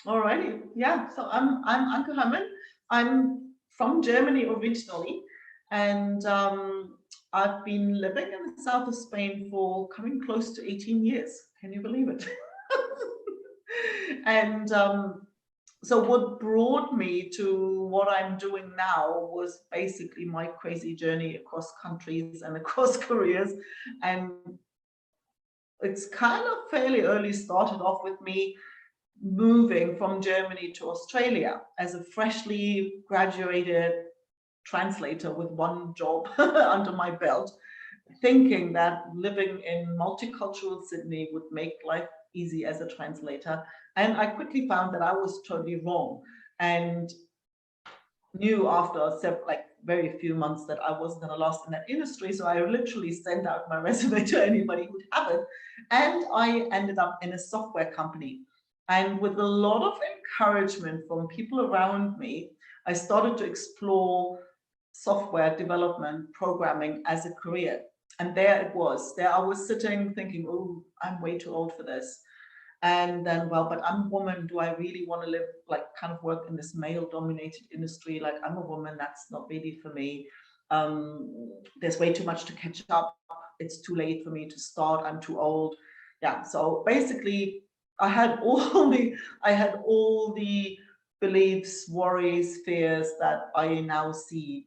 Alrighty. Yeah. So I'm Anke Herrmann. I'm from Germany originally, and I've been living in the south of Spain for coming close to 18 years. Can you believe it? And so what brought me to what I'm doing now was basically my crazy journey across countries and across careers. And it's kind of fairly early started off with me moving from Germany to Australia as a freshly graduated translator with one job under my belt, thinking that living in multicultural Sydney would make life easy as a translator. And I quickly found that I was totally wrong, and knew after like very few months that I wasn't going to last in that industry. So I literally sent out my resume to anybody who'd have it. And I ended up in a software company. And with a lot of encouragement from people around me, I started to explore software development, programming as a career. And there it was. There I was sitting thinking, oh, I'm way too old for this. And then, well, but I'm a woman. Do I really want to live, like, kind of work in this male dominated industry? Like, I'm a woman, that's not really for me. There's way too much to catch up. It's too late for me to start. I'm too old. Yeah. So basically, I had all the beliefs, worries, fears that I now see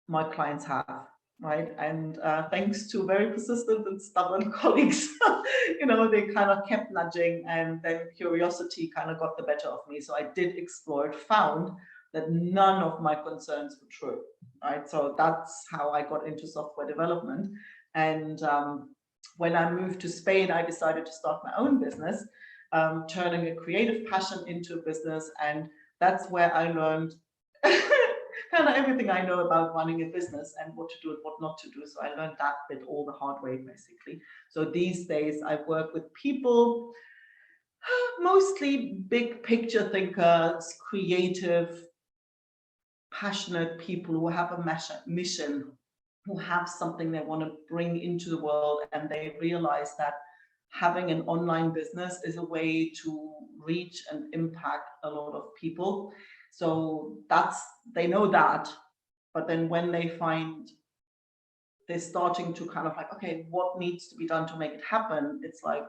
my clients have, right? And thanks to very persistent and stubborn colleagues, they kind of kept nudging, and then curiosity kind of got the better of me. So I did explore it, found that none of my concerns were true, right? So that's how I got into software development. And when I moved to Spain, I decided to start my own business, turning a creative passion into a business. And that's where I learned kind of everything I know about running a business and what to do and what not to do. So I learned that bit all the hard way, basically. So these days I work with people, mostly big picture thinkers, creative, passionate people who have a mission, who have something they want to bring into the world, and they realize that having an online business is a way to reach and impact a lot of people. So they know that, but then when they find they're starting to kind of like, okay, what needs to be done to make it happen? It's like,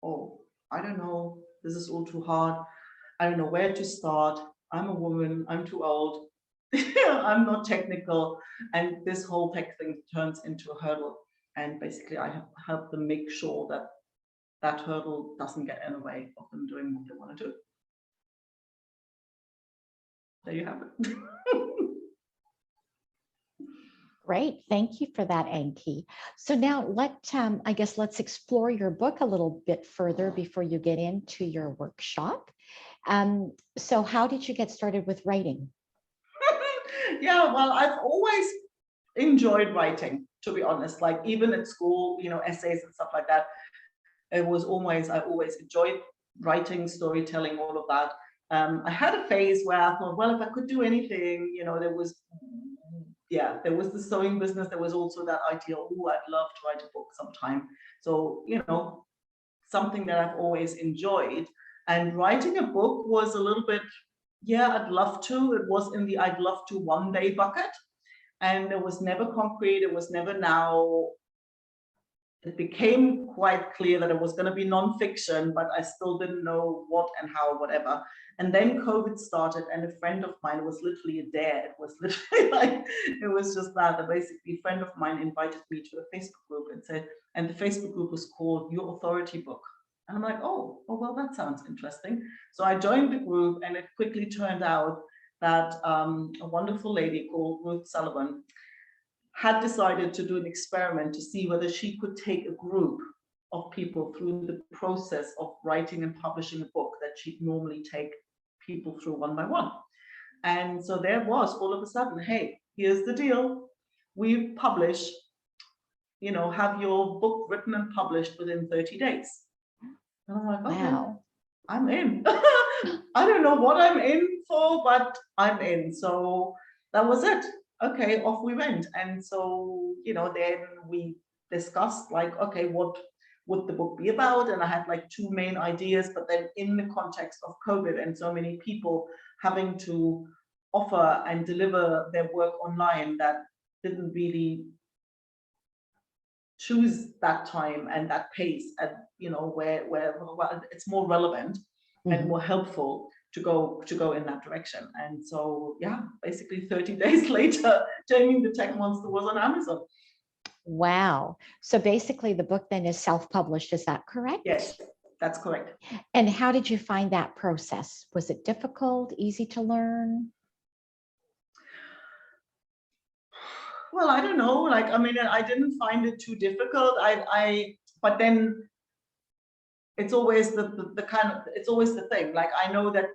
oh, I don't know, this is all too hard. I don't know where to start. I'm a woman, I'm too old. I'm not technical. And this whole tech thing turns into a hurdle. And basically I have helped them make sure that that hurdle doesn't get in the way of them doing what they want to do. There you have it. Great, thank you for that, Anke. So now I guess let's explore your book a little bit further before you get into your workshop. So how did you get started with writing? Yeah, well, I've always enjoyed writing, to be honest. Like even at school, essays and stuff like that. I always enjoyed writing, storytelling, all of that. I had a phase where I thought, well, if I could do anything, there was the sewing business. There was also that idea, oh, I'd love to write a book sometime. So, something that I've always enjoyed. And writing a book was a little bit, yeah, I'd love to. It was in the I'd love to one day bucket. And it was never concrete. It was never now. It became quite clear that it was going to be nonfiction, but I still didn't know what and how, whatever. And then COVID started, and a friend of mine was literally a dare. It was literally like, it was just that. Basically, a friend of mine invited me to a Facebook group and the Facebook group was called Your Authority Book. And I'm like, oh, well, that sounds interesting. So I joined the group, and it quickly turned out that a wonderful lady called Ruth Sullivan had decided to do an experiment to see whether she could take a group of people through the process of writing and publishing a book that she'd normally take people through one by one. And so there was all of a sudden, hey, here's the deal. We publish, have your book written and published within 30 days. And I'm like, okay, wow. I'm in. I don't know what I'm in for, but I'm in. So that was it. Okay, off we went. And so, then we discussed like, okay, what would the book be about? And I had like two main ideas, but then in the context of COVID and so many people having to offer and deliver their work online, that didn't really choose that time and that pace, and where well, it's more relevant and more helpful to go in that direction. And so yeah, basically 30 days later, Taming the Tech Monster was on Amazon. Wow. So basically the book then is self-published, is that correct? Yes, that's correct. And how did you find that process? Was it difficult, easy to learn? Well, I don't know. Like, I mean, I didn't find it too difficult. But then it's always the kind of, it's always the thing. Like, I know that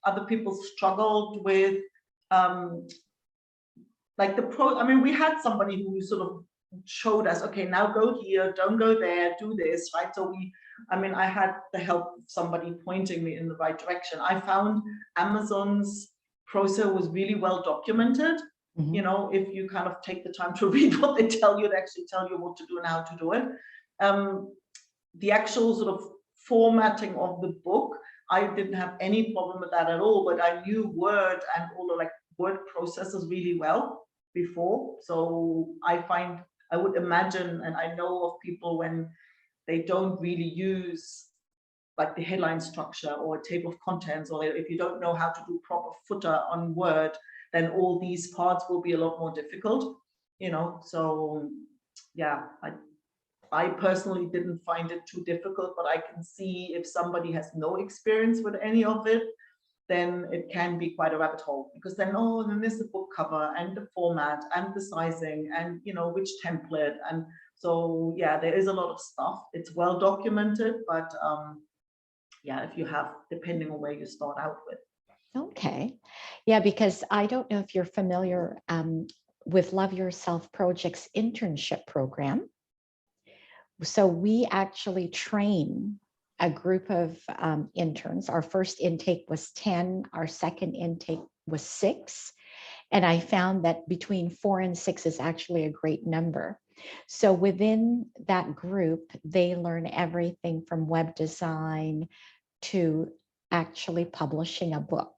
other people struggled with, like I mean, we had somebody who sort of showed us, okay, now go here, don't go there, do this, right? So I had the help of somebody pointing me in the right direction. I found Amazon's process was really well documented. If you kind of take the time to read what they tell you, they actually tell you what to do and how to do it. The actual sort of formatting of the book, I didn't have any problem with that at all, but I knew Word and all the like word processors really well before. So I would imagine, and I know of people when they don't really use like the headline structure or a table of contents, or if you don't know how to do proper footer on Word, then all these parts will be a lot more difficult, so yeah, I personally didn't find it too difficult, but I can see if somebody has no experience with any of it, then it can be quite a rabbit hole, because then there's the book cover and the format and the sizing and which template, and so yeah, there is a lot of stuff. It's well documented, but yeah, if you have, depending on where you start out with. Okay. Yeah, because I don't know if you're familiar with Love Yourself Project's internship program. So we actually train a group of interns. Our first intake was 10, our second intake was 6. And I found that between 4 and 6 is actually a great number. So within that group, they learn everything from web design to actually publishing a book.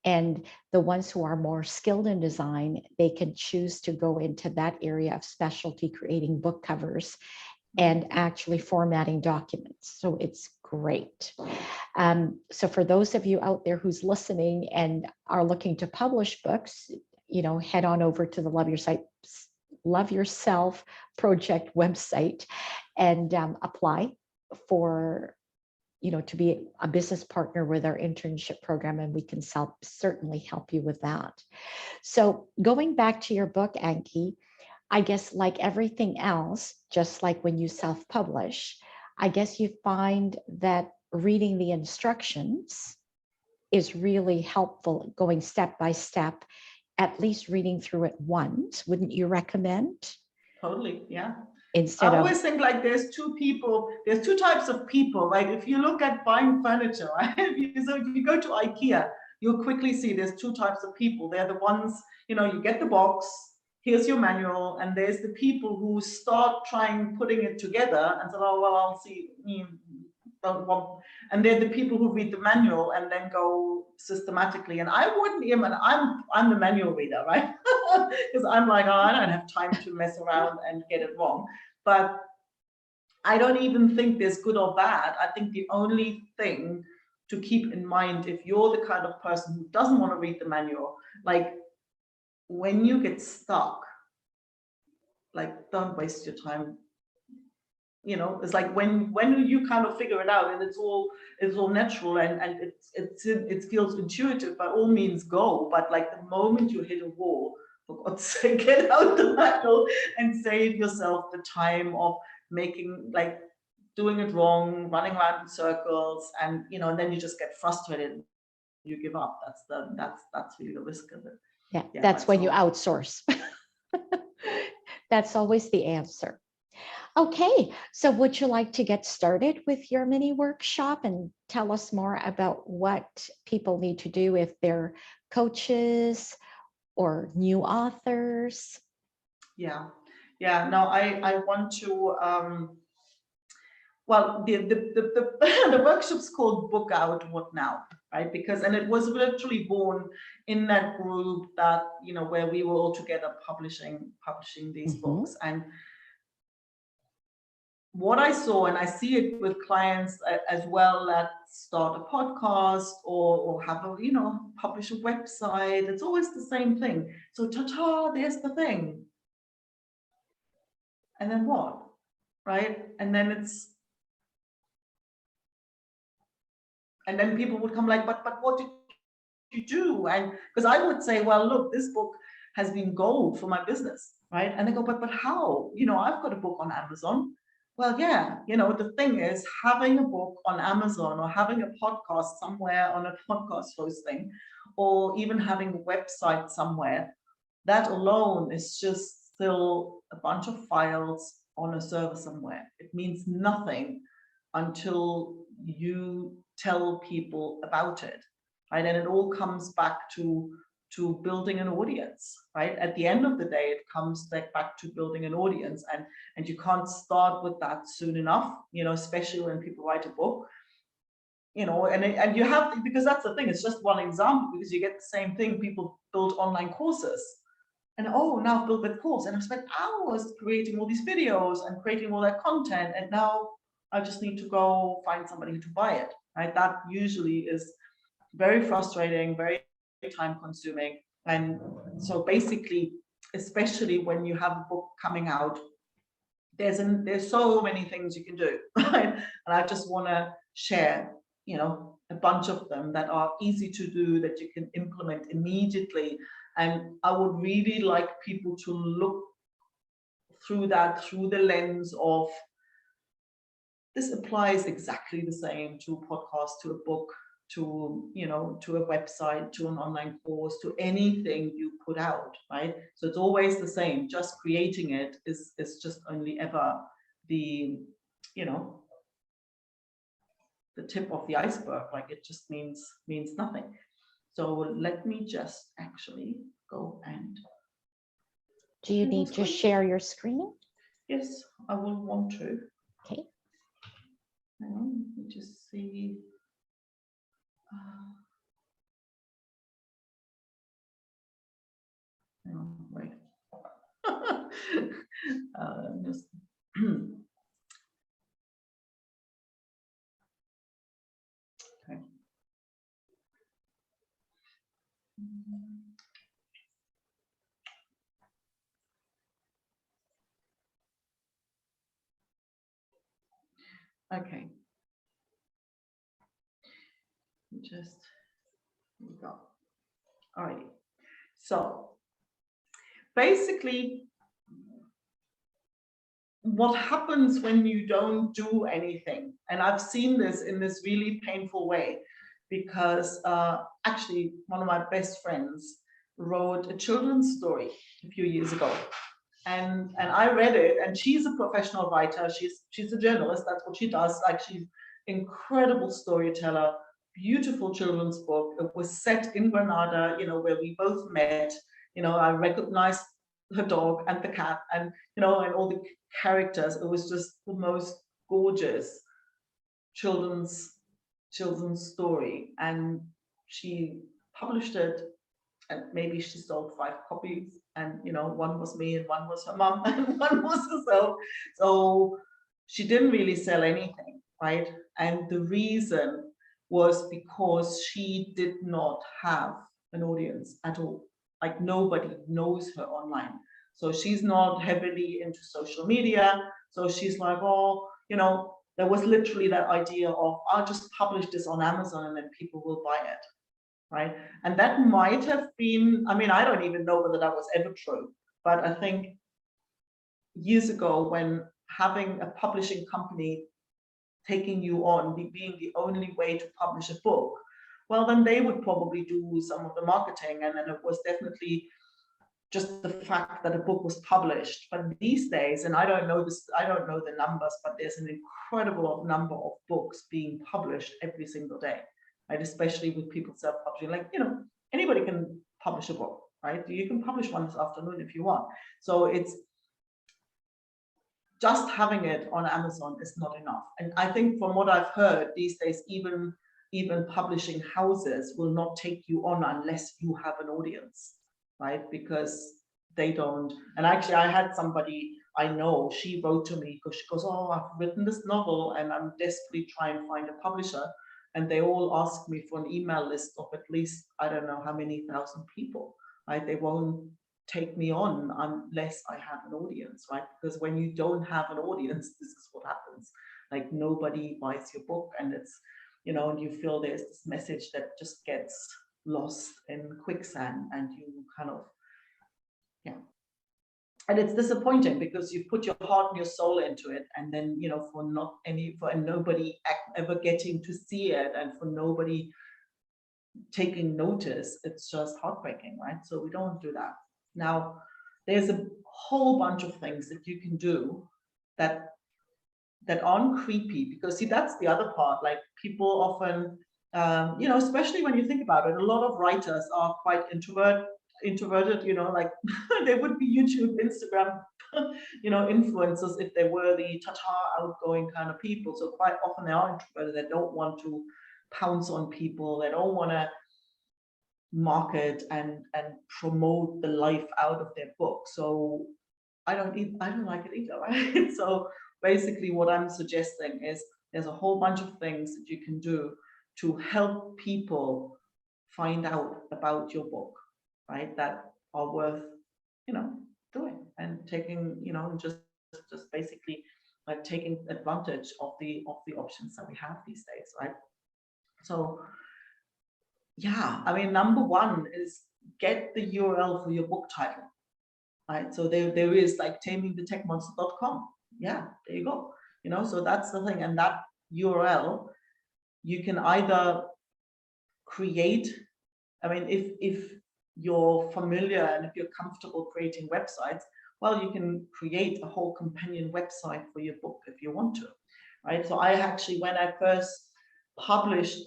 And the ones who are more skilled in design, they can choose to go into that area of specialty, creating book covers and actually formatting documents. So it's great. So for those of you out there who's listening and are looking to publish books, head on over to the Love Yourself Project website and apply for to be a business partner with our internship program, and we can certainly help you with that. So going back to your book, Anke, I guess like everything else, just like when you self-publish, I guess you find that reading the instructions is really helpful, going step by step, at least reading through it once. Wouldn't you recommend? Totally, yeah. I always think like there's two types of people. Like if you look at buying furniture, right? if you go to IKEA, you'll quickly see there's two types of people. They're the ones, you get the box, here's your manual, and there's the people who start putting it together and say, oh, well, I'll see. And they're the people who read the manual and then go systematically. And I wouldn't even, I'm the manual reader, right? Because I'm like, oh, I don't have time to mess around and get it wrong. But I don't even think there's good or bad. I think the only thing to keep in mind, if you're the kind of person who doesn't want to read the manual, like when you get stuck, like don't waste your time. It's like when you kind of figure it out and it's all natural and it feels intuitive, by all means go. But like the moment you hit a wall, for God's sake, get out the manual and save yourself the time of doing it wrong, running around in circles, and and then you just get frustrated and you give up. That's really the risk of it. Yeah, that's when you outsource. That's always the answer. Okay, so would you like to get started with your mini workshop and tell us more about what people need to do if they're coaches or new authors? Yeah. No, I want to well, the workshop's called Book Out, What Now, right? Because, and it was literally born in that group that, you know, where we were all together publishing these books. And what I saw, and I see it with clients as well that start a podcast or have a, you know, publish a website, it's always the same thing. So ta-ta, there's the thing. And then what, right? And then people would come like, but what did you do? And because I would say, well, look, this book has been gold for my business, right? And they go, but how? You know, I've got a book on Amazon. Well, yeah, you know, the thing is, having a book on Amazon or having a podcast somewhere on a podcast hosting, or even having a website somewhere, that alone is just still a bunch of files on a server somewhere. It means nothing until you tell people about it, right? And it all comes back to building an audience, right? At the end of the day, it comes back to building an audience, and you can't start with that soon enough, you know, especially when people write a book, you know, and you have to, because that's the thing, it's just one example, because you get the same thing, people build online courses, and oh, now build that course, and I've spent hours creating all these videos and creating all that content, and now I just need to go find somebody to buy it, right? That usually is very frustrating, very time consuming. And so basically, especially when you have a book coming out, there's so many things you can do, right? And I just want to share, you know, a bunch of them that are easy to do, that you can implement immediately. And I would really like people to look through that through the lens of, this applies exactly the same to a podcast, to a book, to, you know, to a website, to an online course, to anything you put out, right? So it's always the same. Just creating it is just only ever the, you know, the tip of the iceberg. Like, it just means nothing. So let me just actually go and. Do you need to share your screen? Yes, I will want to. Okay. Hang on, let me just see. Hang on, wait. Just okay. Okay. Just, here we go. All right. So basically, what happens when you don't do anything, and I've seen this in this really painful way, because actually one of my best friends wrote a children's story a few years ago, and I read it, and she's a professional writer, she's a journalist, that's what she does, like, she's incredible storyteller, beautiful children's book. It was set in Granada, you know, where we both met, you know, I recognized her dog and the cat, and, you know, and all the characters. It was just the most gorgeous children's story, and she published it, and maybe she sold 5 copies, and, you know, one was me and one was her mom and one was herself. So she didn't really sell anything, right? And the reason was because she did not have an audience at all. Like, nobody knows her online. So she's not heavily into social media. So she's like, oh, you know, there was literally that idea of, I'll just publish this on Amazon and then people will buy it, right? And that might have been, I mean, I don't even know whether that was ever true, but I think years ago, when having a publishing company taking you on, being the only way to publish a book, well, then they would probably do some of the marketing, and then it was definitely just the fact that a book was published. But these days, and I don't know the numbers, but there's an incredible number of books being published every single day, right? Especially with people self-publishing, like, you know, anybody can publish a book, right? You can publish one this afternoon if you want. So it's just having it on Amazon is not enough. And I think from what I've heard these days, even publishing houses will not take you on unless you have an audience, right? Because they don't. And actually, I had somebody I know, she wrote to me because she goes, oh, I've written this novel and I'm desperately trying to find a publisher. And they all ask me for an email list of at least, I don't know how many thousand people, right? They won't take me on unless I have an audience, right? Because when you don't have an audience, this is what happens. Like nobody buys your book, and it's, you know, and you feel there's this message that just gets lost in quicksand, and you kind of, yeah. And it's disappointing because you put your heart and your soul into it, and then, you know, for nobody ever getting to see it, and for nobody taking notice, it's just heartbreaking, right? So we don't do that. Now, there's a whole bunch of things that you can do that aren't creepy, because see, that's the other part. Like people often, you know, especially when you think about it, a lot of writers are quite introverted, you know, like they would be YouTube, Instagram, you know, influencers if they were the outgoing kind of people. So quite often they are introverted. They don't want to pounce on people. They don't want to market and promote the life out of their book. So I don't like it either, right? So basically what I'm suggesting is there's a whole bunch of things that you can do to help people find out about your book, right? That are worth, you know, doing and taking, you know, just basically like taking advantage of the options that we have these days, right? So yeah, I mean, number one is get the URL for your book title, right? So there is like tamingthetechmonster.com. Yeah, there you go. You know, so that's the thing. And that URL, you can either create, I mean, if you're familiar and if you're comfortable creating websites, well, you can create a whole companion website for your book if you want to, right? So I actually, when I first published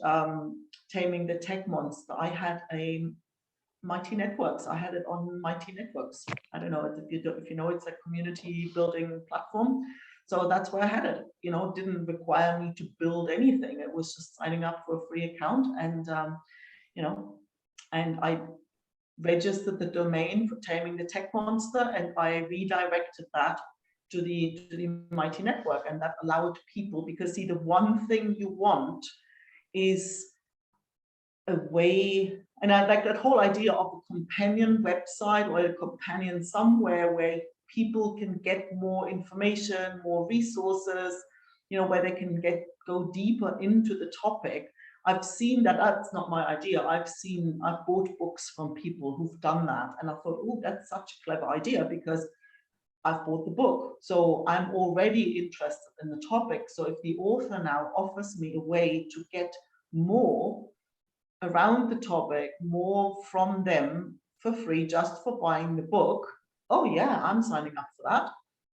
Taming the Tech Monster, I had a Mighty Networks. I had it on Mighty Networks. I don't know if you know, it's a community building platform. So that's where I had it. You know, it didn't require me to build anything. It was just signing up for a free account, and you know, and I registered the domain for Taming the Tech Monster, and I redirected that to the Mighty Network, and that allowed people, because see, the one thing you want is a way, and I like that whole idea of a companion website or a companion somewhere where people can get more information, more resources, you know, where they can go deeper into the topic. I've seen that. That's not my idea. I've bought books from people who've done that, and I thought, oh, that's such a clever idea, because I've bought the book, so I'm already interested in the topic. So if the author now offers me a way to get more around the topic, more from them for free, just for buying the book, oh yeah, I'm signing up for that,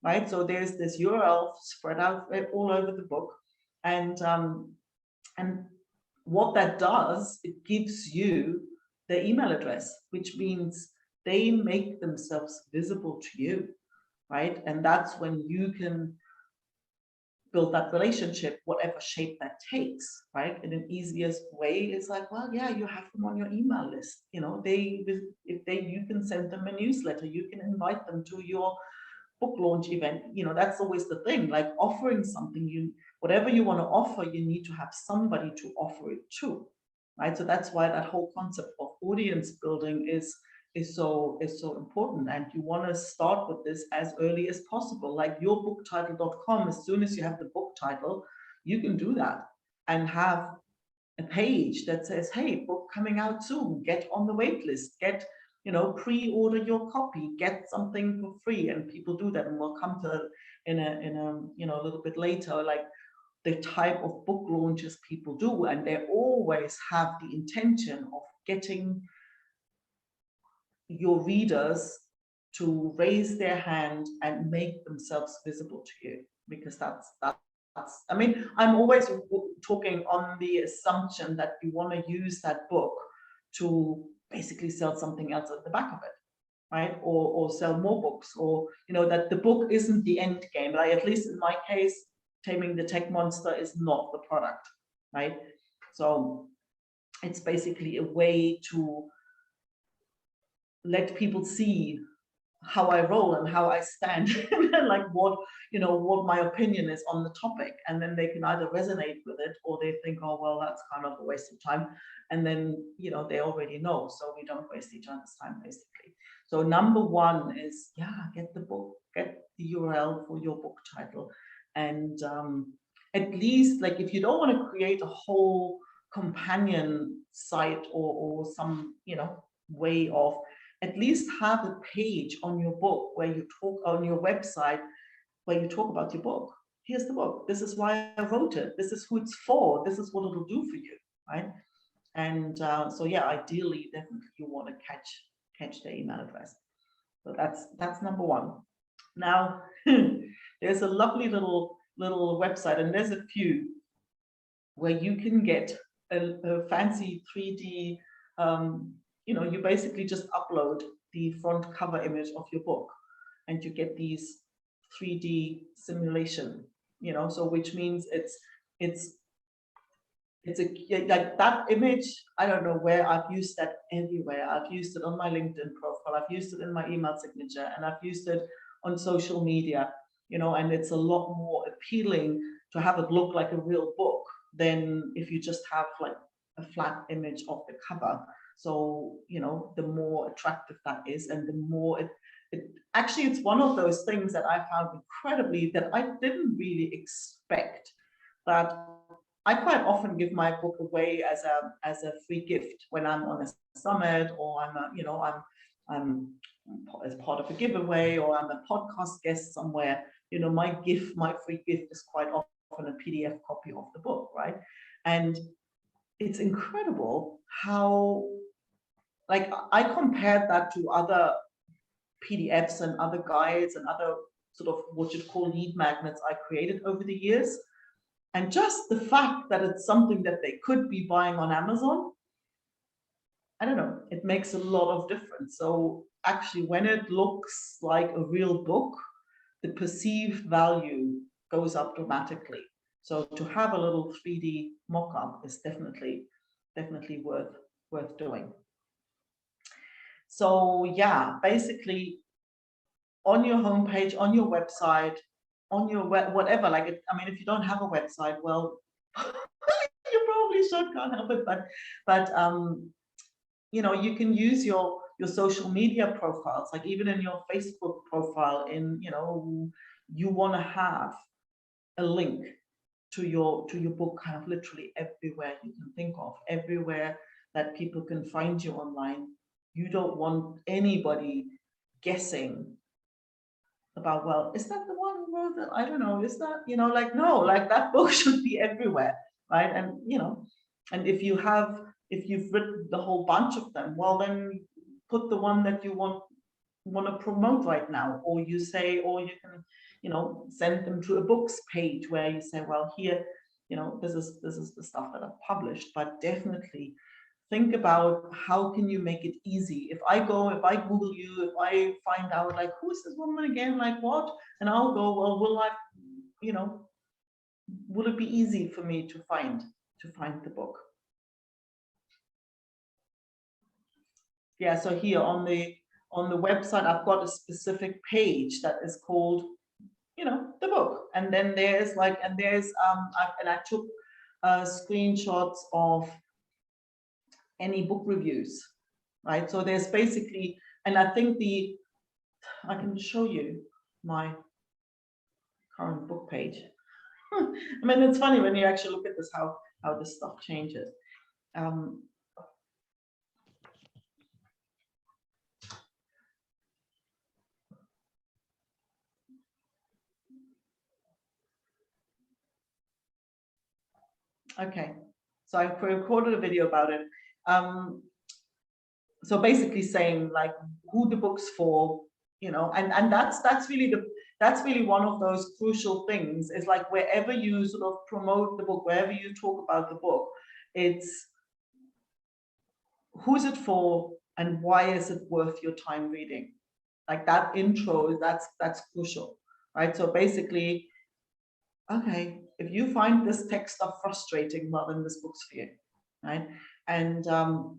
right? So there's this URL spread out all over the book, and what that does, it gives you their email address, which means they make themselves visible to you, right? And that's when you can build that relationship, whatever shape that takes, right? And an easiest way is like, well, yeah, you have them on your email list. You know, you can send them a newsletter, you can invite them to your book launch event. You know, that's always the thing, like offering something, whatever you want to offer, you need to have somebody to offer it to, right? So that's why that whole concept of audience building is so important, and you want to start with this as early as possible. Like yourbooktitle.com, as soon as you have the book title, you can do that and have a page that says, hey, book coming out soon, get on the wait list, get, you know, pre-order your copy, get something for free. And people do that, and we'll come to in a you know, a little bit later, like the type of book launches people do, and they always have the intention of getting your readers to raise their hand and make themselves visible to you, because that's I mean, I'm always talking on the assumption that you want to use that book to basically sell something else at the back of it, right? Or sell more books, or, you know, that the book isn't the end game. Like, at least in my case, Taming the Tech Monster is not the product, right? So it's basically a way to let people see how I roll and how I stand, and like what, you know, what my opinion is on the topic. And then they can either resonate with it, or they think, oh, well, that's kind of a waste of time. And then, you know, they already know, so we don't waste each other's time, basically. So number one is, yeah, get the book, get the URL for your book title. And at least, like, if you don't want to create a whole companion site or some, you know, way of, at least have a page on your book where you talk, on your website, where you talk about your book. Here's the book. This is why I wrote it. This is who it's for. This is what it'll do for you, right? And so yeah, ideally, definitely you want to catch their email address. So that's number one. Now, there's a lovely little website, and there's a few where you can get a fancy 3D. You know, you basically just upload the front cover image of your book, and you get these 3D simulation. You know, so which means it's a, like, that image. I don't know where I've used that everywhere. I've used it on my LinkedIn profile. I've used it in my email signature, and I've used it on social media. You know, and it's a lot more appealing to have it look like a real book than if you just have like a flat image of the cover. So, you know, the more attractive that is, and the more it actually, it's one of those things that I found incredibly, that I didn't really expect, that I quite often give my book away as a free gift when I'm on a summit, or I'm as part of a giveaway, or I'm a podcast guest somewhere. You know, my free gift is quite often a PDF copy of the book, right? And it's incredible how, like, I compared that to other PDFs and other guides and other sort of what you'd call lead magnets I created over the years. And just the fact that it's something that they could be buying on Amazon, I don't know, it makes a lot of difference. So actually, when it looks like a real book, the perceived value goes up dramatically. So to have a little 3D mock-up is definitely worth doing. So yeah, basically, on your homepage, on your website, on your whatever, like, I mean, if you don't have a website, well, you probably should, can't help it, but you know, you can use your social media profiles, like even in your Facebook profile, in, you know, you want to have a link to your book kind of literally everywhere you can think of, everywhere that people can find you online. You don't want anybody guessing about, well, is that the one who wrote that? I don't know, is that, you know, like, no, like, that book should be everywhere, right? And, you know, and if you've written the whole bunch of them, well, then put the one that you want to promote right now, or you say, or you can, you know, send them to a books page where you say, well, here, you know, this is the stuff that I've published. But definitely think about, how can you make it easy? If I Google you, if I find out, like, who's this woman again, like, what, and I'll go, well, will it be easy for me to find the book? Yeah, so here on the website, I've got a specific page that is called, you know, the book. And then there's like, and I took screenshots of any book reviews, right? So there's basically, and I think I can show you my current book page. I mean, it's funny when you actually look at this, how this stuff changes. Okay, so I've recorded a video about it. So basically saying, like, who the book's for, you know, and that's really one of those crucial things, is like, wherever you sort of promote the book, wherever you talk about the book, it's who's it for and why is it worth your time reading, like that intro, that's crucial, right? So basically, okay, if you find this tech stuff frustrating, well, then this book's for you, right? And so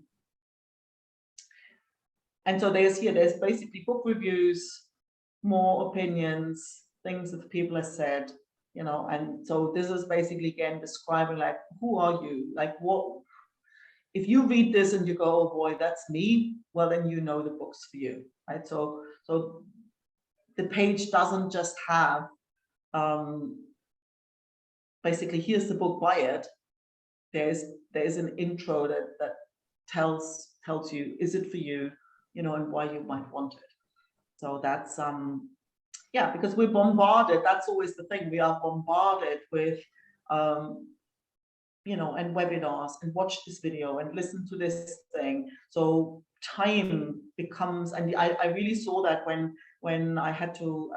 there's basically book reviews, more opinions, things that people have said, you know, and so this is basically again describing like, who are you? Like, what if you read this and you go, oh boy, that's me, well, then you know the book's for you, right? So the page doesn't just have basically, here's the book, buy it. There's an intro that tells you, is it for you, you know, and why you might want it. So that's yeah, because we're bombarded. That's always the thing. We are bombarded with you know, and webinars, and watch this video and listen to this thing. So time becomes, and I really saw that when I had to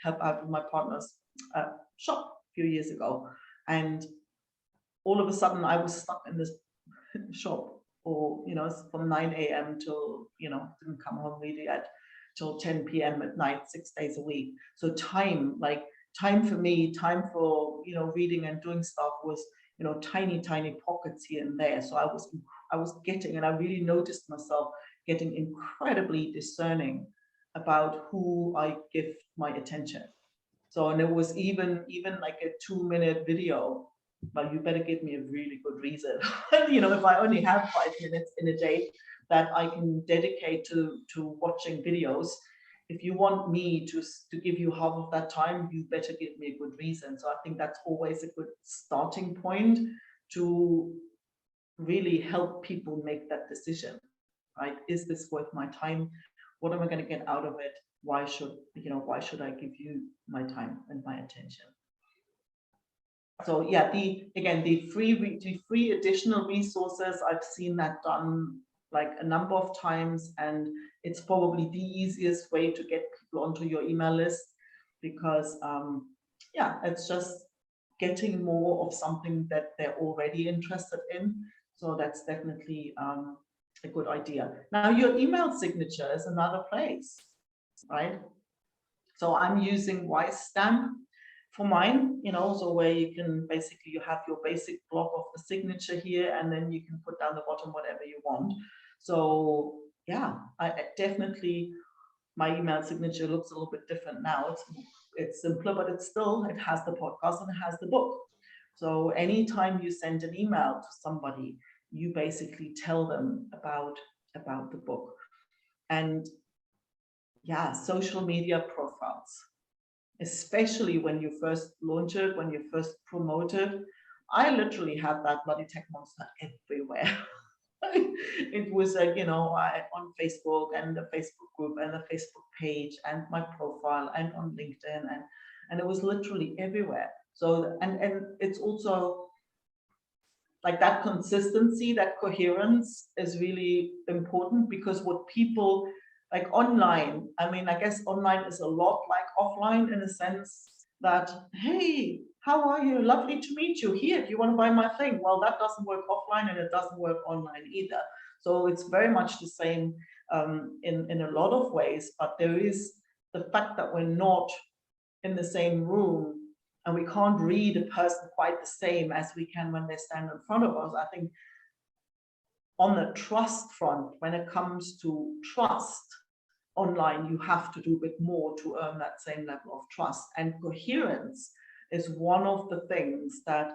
help out with my partner's shop a few years ago, and all of a sudden I was stuck in this shop, or you know, from 9 a.m. till, you know, didn't come home really at till 10 p.m. at night, 6 days a week. So time, like time for me, time for, you know, reading and doing stuff was, you know, tiny pockets here and there. So I was getting, and I really noticed myself getting incredibly discerning about who I give my attention. So, and it was even like a 2-minute video, but you better give me a really good reason. You know, if I only have 5 minutes in a day that I can dedicate to watching videos, if you want me to give you half of that time, you better give me a good reason. So I think that's always a good starting point to really help people make that decision, right? Is this worth my time? What am I going to get out of it? Why should I give you my time and my attention? So yeah, the free additional resources, I've seen that done like a number of times, and it's probably the easiest way to get people onto your email list, because yeah, it's just getting more of something that they're already interested in. So that's definitely a good idea. Now, your email signature is another place, right? So I'm using Wisestamp for mine, you know, so where you can basically, you have your basic block of the signature here, and then you can put down the bottom whatever you want. So yeah, I definitely, my email signature looks a little bit different now. It's simpler, but it has the podcast and it has the book. So anytime you send an email to somebody, you basically tell them about the book. And yeah, social media profiles, especially when you first launch it, when you first promote it. I literally had that bloody tech monster everywhere. It was like, you know, on Facebook and the Facebook group and the Facebook page and my profile and on LinkedIn, and it was literally everywhere. So and it's also like that consistency, that coherence is really important, because what people like online, I mean, I guess online is a lot like offline in a sense that, hey, how are you? Lovely to meet you. Here, do you want to buy my thing? Well, that doesn't work offline, and it doesn't work online either. So it's very much the same in a lot of ways, but there is the fact that we're not in the same room, and we can't read a person quite the same as we can when they stand in front of us. I think on the trust front, when it comes to trust online, you have to do a bit more to earn that same level of trust. And coherence is one of the things that,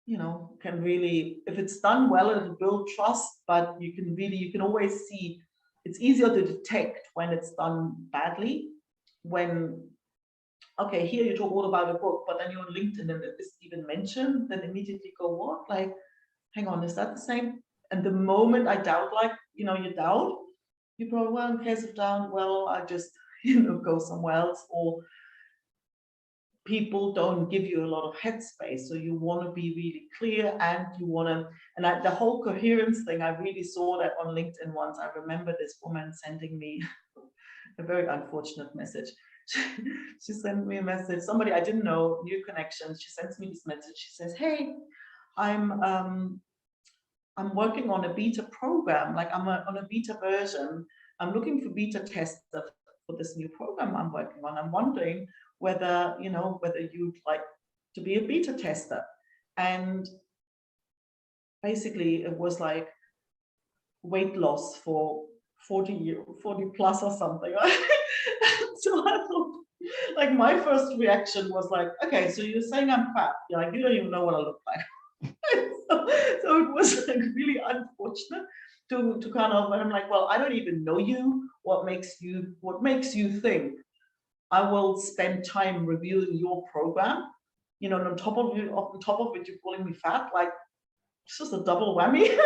you know, can really, if it's done well, it'll build trust, but you can always see, it's easier to detect when it's done badly, when, okay, here you talk all about a book, but then you're on LinkedIn and it's even mentioned, then immediately go, what? Like, hang on, is that the same? And the moment I doubt, like, you know, you doubt, you probably, well, in case of doubt, well, I just, you know, go somewhere else. Or people don't give you a lot of headspace. So you want to be really clear, and you want to, and the whole coherence thing, I really saw that on LinkedIn once. I remember this woman sending me a very unfortunate message. She sent me a message, somebody I didn't know, new connections. She sends me this message. She says, hey, I'm working on a beta program, like I'm on a beta version I'm looking for beta tester for this new program I'm working on. I'm wondering whether, whether you'd like to be a beta tester. And basically it was like weight loss for 40 plus or something. So I thought, like, my first reaction was like, okay, so you're saying I'm fat. You're like, you don't even know what I look like. So it was like really unfortunate to kind of, and I'm like, well, I don't even know you. What makes you think I will spend time reviewing your program? And on top of it, you're calling me fat. Like, it's just a double whammy.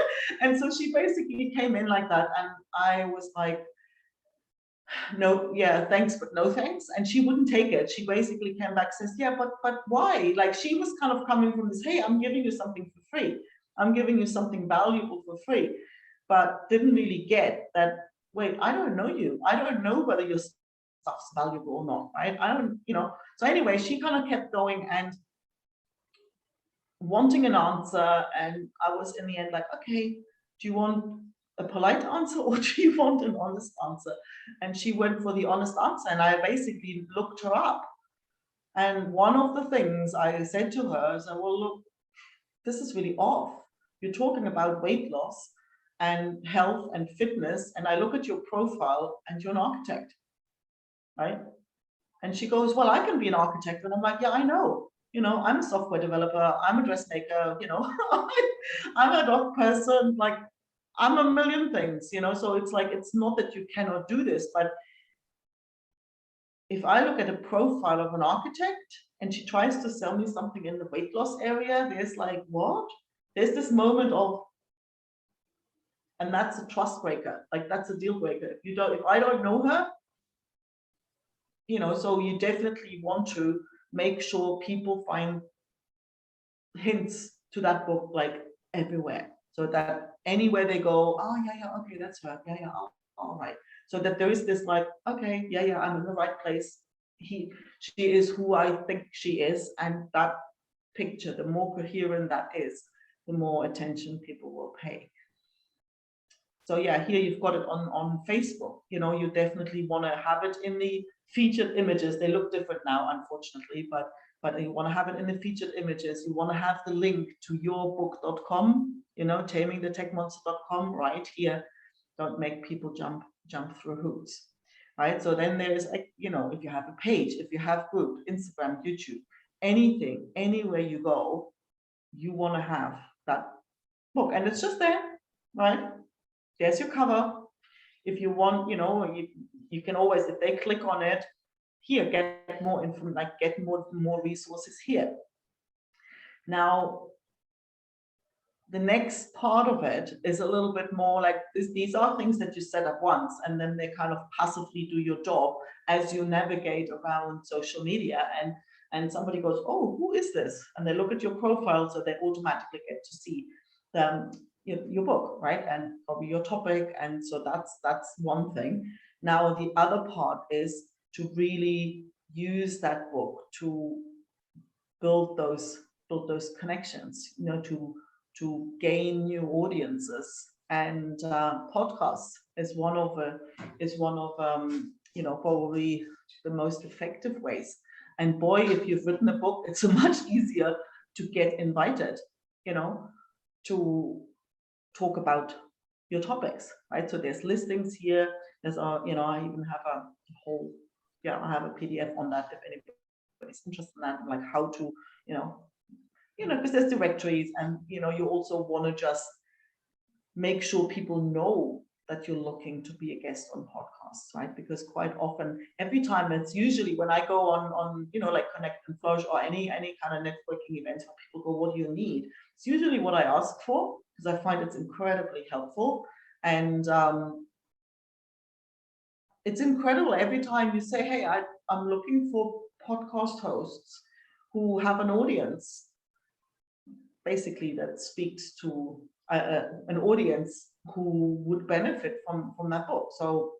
And so she basically came in like that, and I was like, no, yeah, thanks, but no thanks. And she wouldn't take it. She basically came back, says, yeah, but why? Like, she was kind of coming from this, hey, I'm giving you something for free. I'm giving you something valuable for free, but didn't really get that, wait, I don't know you. I don't know whether your stuff's valuable or not, right? I don't, So anyway, she kind of kept going and wanting an answer. And I was in the end like, okay, do you want a polite answer or do you want an honest answer? And she went for the honest answer, and I basically looked her up. And one of the things I said to her is, well, look, this is really off. You're talking about weight loss and health and fitness, and I look at your profile and you're an architect, right? And she goes, well, I can be an architect. And I'm like, yeah, I know. I'm a software developer. I'm a dressmaker. I'm a dog person. Like, I'm a million things, so it's like, it's not that you cannot do this, but if I look at a profile of an architect and she tries to sell me something in the weight loss area, there's like, what? There's this moment of, and that's a trust breaker. Like, that's a deal breaker. If I don't know her, so you definitely want to make sure people find hints to that book, like, everywhere, so that anywhere they go, oh yeah, okay, that's her, yeah, all right. So that there is this like, okay, yeah, I'm in the right place. She is who I think she is, and that picture, the more coherent that is, the more attention people will pay. So yeah, here you've got it on Facebook. You definitely want to have it in the featured images. They look different now, unfortunately, but you want to have it in the featured images. You want to have the link to yourbook.com, tamingthetechmonster.com right here. Don't make people jump through hoops, right? So then there's, like, if you have a page, if you have group, Instagram, YouTube, anything, anywhere you go, you want to have that book, and it's just there, right? There's your cover. If you want, you can always, if they click on it, here, get more information, like, get more resources here. Now, the next part of it is a little bit more like this. These are things that you set up once, and then they kind of passively do your job as you navigate around social media. And somebody goes, oh, who is this? And they look at your profile, so they automatically get to see your book, right? And probably your topic. And so that's one thing. Now, the other part is to really use that book to build those connections, to gain new audiences. And podcasts is one of probably the most effective ways. And boy, if you've written a book, it's so much easier to get invited, to talk about your topics, right? So there's listings here. There's I even have a whole, I have a PDF on that if anybody's interested in that, like how to, because there's directories, and you also want to just make sure people know that you're looking to be a guest on podcasts, right? Because quite often, every time, it's usually when I go on like Connect and Flourish or any kind of networking events where people go, what do you need? It's usually what I ask for, because I find it's incredibly helpful. And it's incredible every time you say, hey, I'm looking for podcast hosts who have an audience, basically, that speaks to an audience who would benefit from that book. So,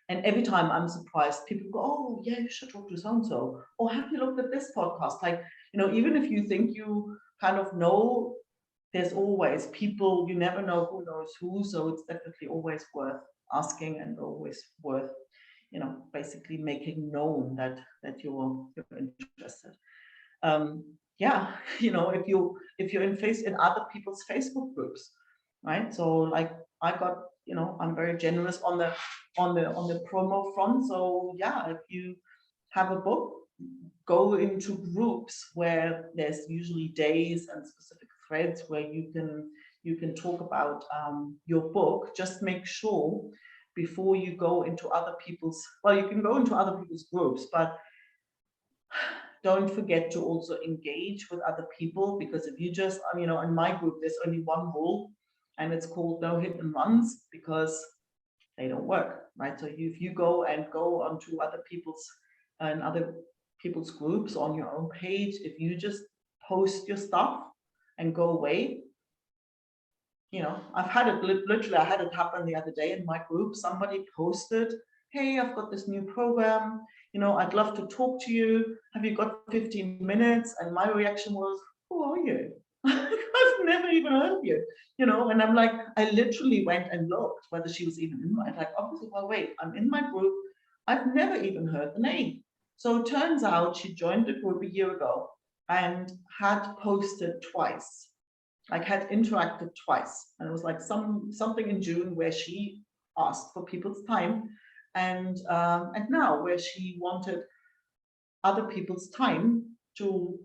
and every time I'm surprised, people go, oh yeah, you should talk to so-and-so, or have you looked at this podcast? Like, even if you think you kind of know, there's always people, you never know who knows who, so it's definitely always worth asking, and always worth, basically making known that you're interested. Yeah, if you're in other people's Facebook groups, right? So like I got, I'm very generous on the promo front. So yeah, if you have a book, go into groups where there's usually days and specific threads where you can talk about your book. Just make sure before you go into other people's, well, you can go into other people's groups, but don't forget to also engage with other people, because if you just, in my group, there's only one rule, and it's called no hit and runs, because they don't work, right? So if you go onto other people's groups on your own page, if you just post your stuff and go away, I've had it literally, I had it happen the other day in my group. Somebody posted, hey, I've got this new program, I'd love to talk to you. Have you got 15 minutes? And my reaction was, who are you? I've never even heard of you, and I'm like, I literally went and looked whether she was even in my, like, obviously, well, wait, I'm in my group. I've never even heard the name. So it turns out she joined the group a year ago and had posted twice, like had interacted twice. And it was like something in June where she asked for people's time, and now where she wanted other people's time to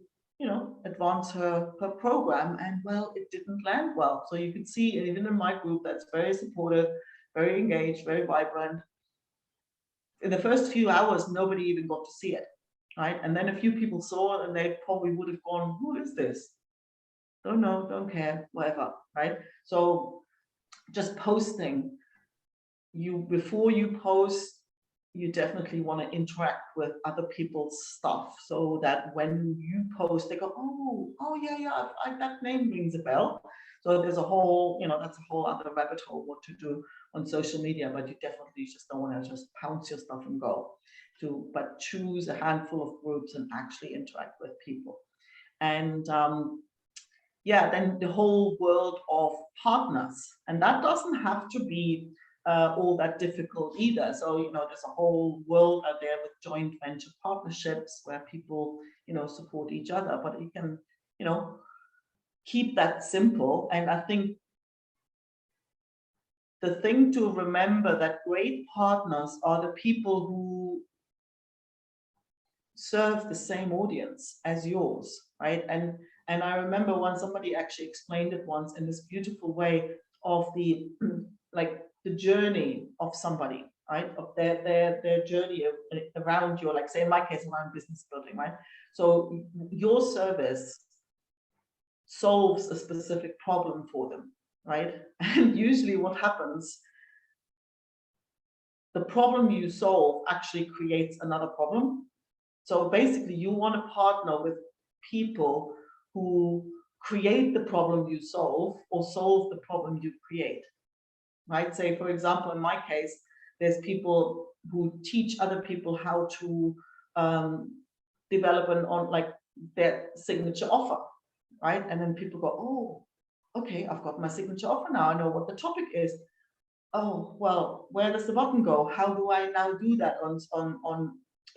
advance her program, and well, it didn't land well. So you could see, even in my group that's very supportive, very engaged, very vibrant, in the first few hours nobody even got to see it, right? And then a few people saw it and they probably would have gone, who is this? Don't know, don't care, whatever, right? So just posting, before you post, you definitely want to interact with other people's stuff, so that when you post, they go, oh yeah, that name rings a bell. So there's a whole, that's a whole other rabbit hole what to do on social media, but you definitely just don't want to just pounce your stuff and go but choose a handful of groups and actually interact with people. And yeah, then the whole world of partners, and that doesn't have to be all that difficult either. So, there's a whole world out there with joint venture partnerships where people, support each other, but you can, keep that simple. And I think the thing to remember, that great partners are the people who serve the same audience as yours, right? And I remember when somebody actually explained it once in this beautiful way of the like the journey of somebody, right? Of their journey around your, like, say in my case, around business building, right? So your service solves a specific problem for them, right? And usually what happens, the problem you solve actually creates another problem. So basically you want to partner with people who create the problem you solve, or solve the problem you create, right? Say, for example, in my case, there's people who teach other people how to develop their signature offer, right? And then people go, oh, okay, I've got my signature offer now. I know what the topic is. Oh, well, where does the button go? How do I now do that on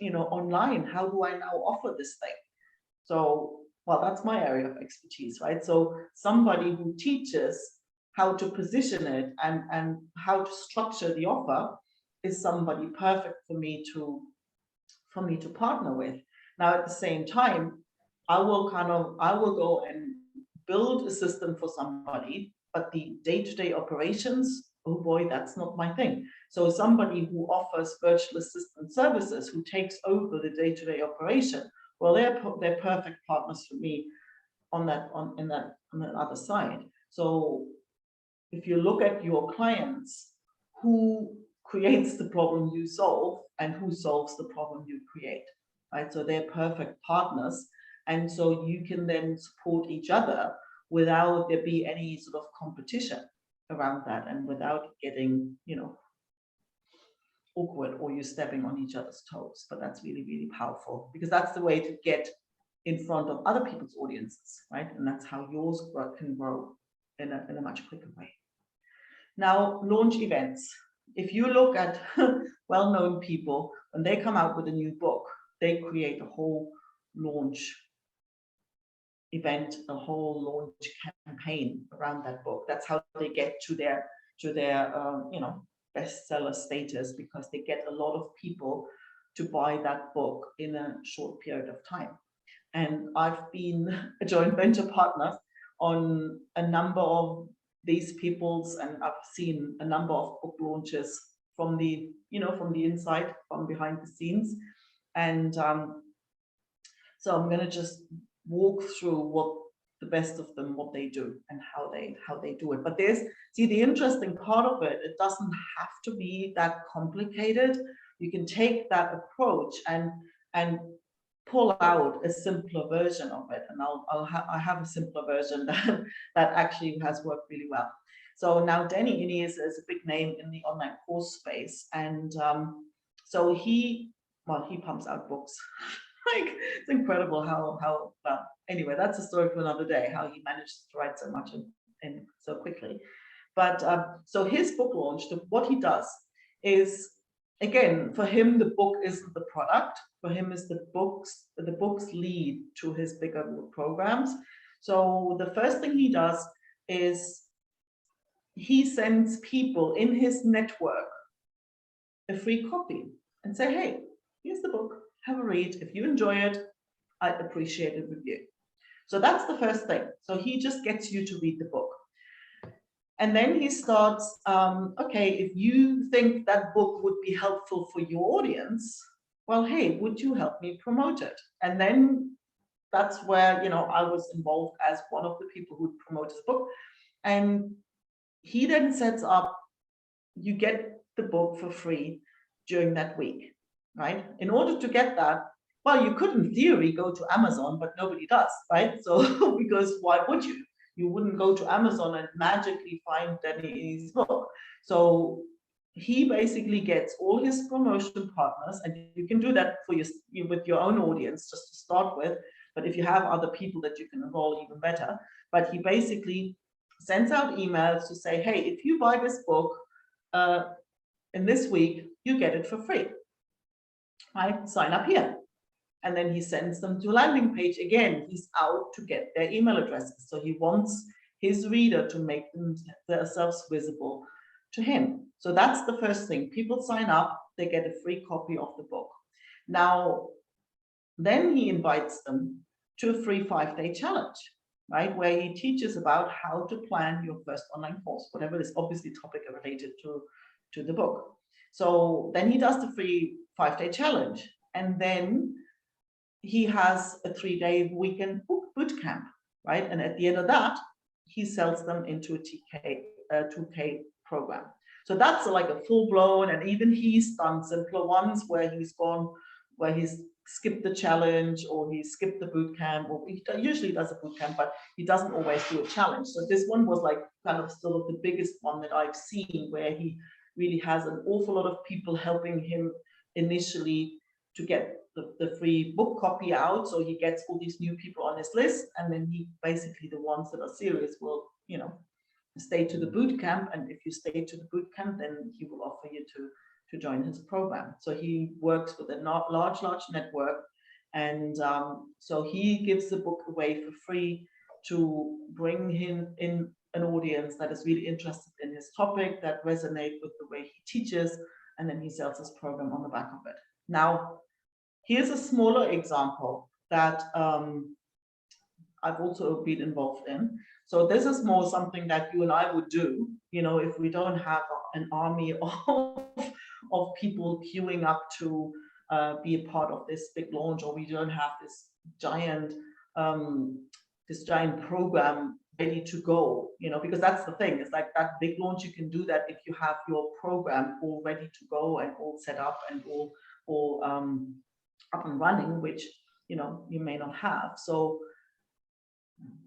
online? How do I now offer this thing? So, well, that's my area of expertise, right? So somebody who teaches how to position it and how to structure the offer is somebody perfect for me to partner with. Now, at the same time, I will go and build a system for somebody, but the day-to-day operations, oh boy, that's not my thing. So somebody who offers virtual assistant services, who takes over the day-to-day operation, well, they're perfect partners for me on the other side. So if you look at your clients, who creates the problem you solve and who solves the problem you create, right? So they're perfect partners. And so you can then support each other without there be any sort of competition around that, and without getting, awkward, or you stepping on each other's toes. But that's really, really powerful, because that's the way to get in front of other people's audiences, right? And that's how yours can grow in a much quicker way. Now, launch events. if you look at well-known people, when they come out with a new book, they create a whole launch event, a whole launch campaign around that book. That's how they get to their bestseller status, because they get a lot of people to buy that book in a short period of time. And I've been a joint venture partner on a number of these people's, and I've seen a number of book launches from the inside, from behind the scenes. And so I'm going to just walk through what the best of them, what they do and how they do it. But see, the interesting part of it, it doesn't have to be that complicated. You can take that approach and pull out a simpler version of it. And I have a simpler version that actually has worked really well. So now Danny Iny is a big name in the online course space. And so he pumps out books. Like, it's incredible how well, anyway, that's a story for another day, how he manages to write so much and so quickly. But so his book launch, what he does is, again, for him, the book isn't the product. For him, is the books lead to his bigger programs. So the first thing he does is he sends people in his network a free copy and say, hey, here's the book, have a read. If you enjoy it, I'd appreciate a review. So that's the first thing. So he just gets you to read the book. And then he starts, okay, if you think that book would be helpful for your audience, well, hey, would you help me promote it? And then that's where, I was involved as one of the people who promote his book. And he then sets up, you get the book for free during that week, right? In order to get that, well, you could in theory go to Amazon, but nobody does, right? So, because why would you? You wouldn't go to Amazon and magically find Danny's book. So he basically gets all his promotion partners, and you can do that for with your own audience just to start with. But if you have other people that you can enroll, even better. But he basically sends out emails to say, hey, if you buy this book in this week, you get it for free. Right? Sign up here. And then he sends them to a landing page. Again, he's out to get their email addresses. So he wants his reader to make themselves visible to him. So that's the first thing. People sign up, they get a free copy of the book. Now, then he invites them to a free 5-day challenge, right? Where he teaches about how to plan your first online course, whatever is obviously topic related to the book. So then he does the free 5-day challenge. And then he has a 3-day weekend boot camp, right? And at the end of that, he sells them into a 2K program. So that's like a full-blown, and even he's done simpler ones where he's skipped the challenge, or he skipped the boot camp, or he usually does a boot camp, but he doesn't always do a challenge. So this one was like kind of sort of the biggest one that I've seen, where he really has an awful lot of people helping him initially to get the free book copy out. So he gets all these new people on his list, and then he basically, the ones that are serious will, stay to the boot camp. And if you stay to the boot camp, then he will offer you to join his program. So he works with a large network. And so he gives the book away for free to bring him in an audience that is really interested in his topic, that resonate with the way he teaches, and then he sells his program on the back of it. Now, here's a smaller example that I've also been involved in. So this is more something that you and I would do, if we don't have an army of people queuing up to be a part of this big launch, or we don't have this giant program ready to go, because that's the thing. It's like that big launch, you can do that if you have your program all ready to go and all set up and all up and running, which you may not have. So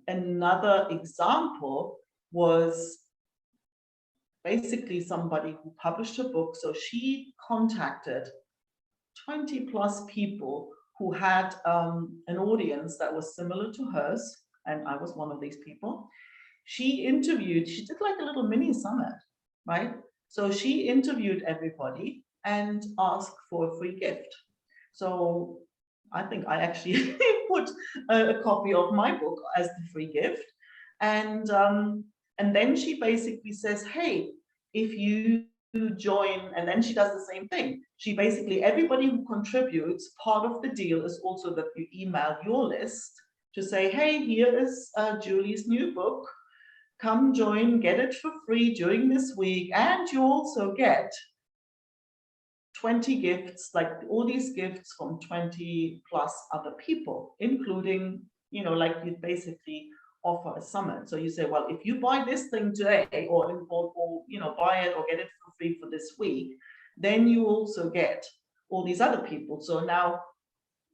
another example was basically somebody who published a book. So she contacted 20 plus people who had an audience that was similar to hers, and I was one of these people. She did like a little mini summit, right? So she interviewed everybody and asked for a free gift. So I think I actually put a copy of my book as the free gift. And then she basically says, hey, if you join, and then she does the same thing. She basically, everybody who contributes, part of the deal is also that you email your list to say, hey, here is Julie's new book. Come join, get it for free during this week. And you also get 20 gifts, like all these gifts from 20 plus other people, including, like you basically offer a summit. So you say, well, if you buy this thing today or buy it or get it for free for this week, then you also get all these other people. So now